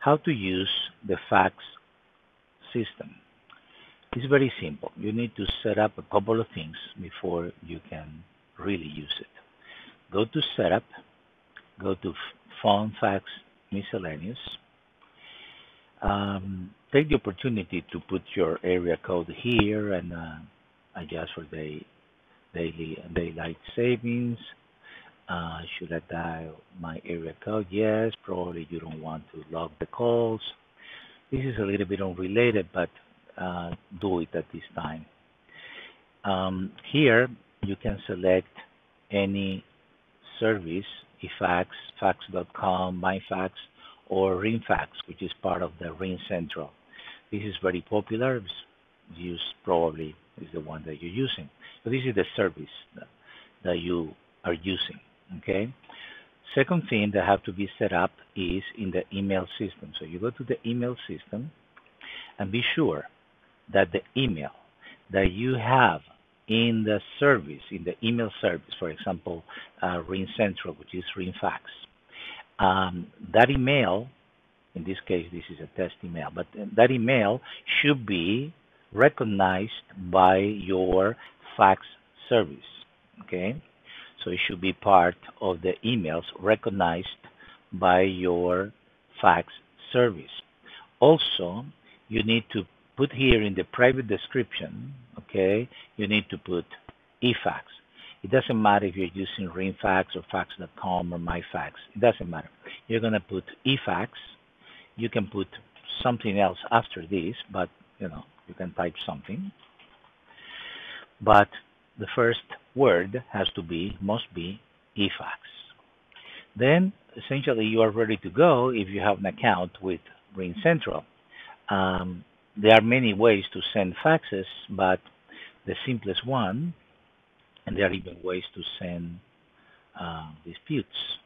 how to use the fax system. It's very simple. You need to set up a couple of things before you can really use it. Go to Setup, go to Phone Fax Miscellaneous. Take the opportunity to put your area code here and adjust for the daylight savings. Should I dial my area code? Yes, probably you don't want to log the calls. This is a little bit unrelated, but do it at this time. Here, you can select any service, eFax, fax.com, MyFax, or RingFax, which is part of the RingCentral. This is very popular. It's used probably is the one that you're using. So this is the service that you are using. Okay. Second thing that have to be set up is in the email system. So you go to the email system and be sure that the email that you have in the service, in the email service, for example, RingCentral, which is RingFax, that email, in this case, this is a test email, but that email should be recognized by your fax service. Okay. So it should be part of the emails recognized by your fax service. Also, you need to put here in the private description, okay, you need to put eFax. It doesn't matter if you're using RingFax or fax.com or MyFax. It doesn't matter. You're going to put eFax. You can put something else after this, but, you can type something. But the first word must be eFax. Then, essentially, you are ready to go if you have an account with RingCentral. There are many ways to send faxes, but the simplest one, and there are even ways to send disputes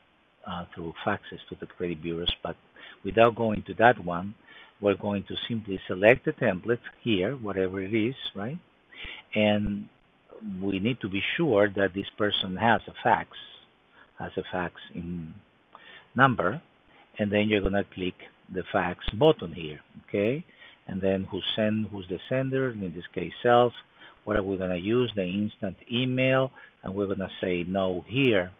through faxes to the credit bureaus, but without going to that one, we're going to simply select the template here, whatever it is, right? And we need to be sure that this person has a fax in number, and then you're going to click the fax button here, okay? And then who's the sender, in this case self. What are we going to use? The instant email, and we're going to say no here.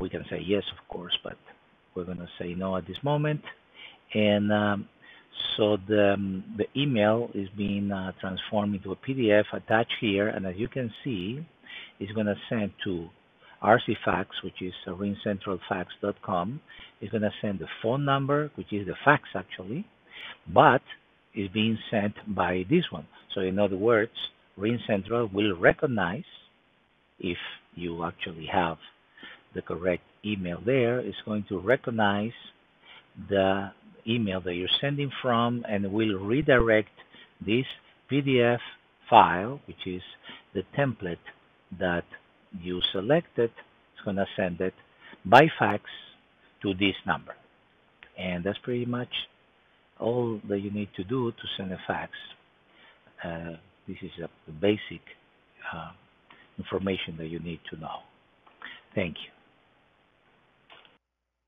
We can say yes, of course, but we're going to say no at this moment. And so the email is being transformed into a PDF attached here, and as you can see, it's going to send to RCFax, which is RingCentralFax.com. It's going to send the phone number, which is the fax actually, but it's being sent by this one. So in other words, RingCentral will recognize if you actually have the correct email there. It's going to recognize the email that you're sending from and will redirect this PDF file, which is the template that you selected. It's going to send it by fax to this number. And that's pretty much all that you need to do to send a fax. This is the basic information that you need to know. Thank you.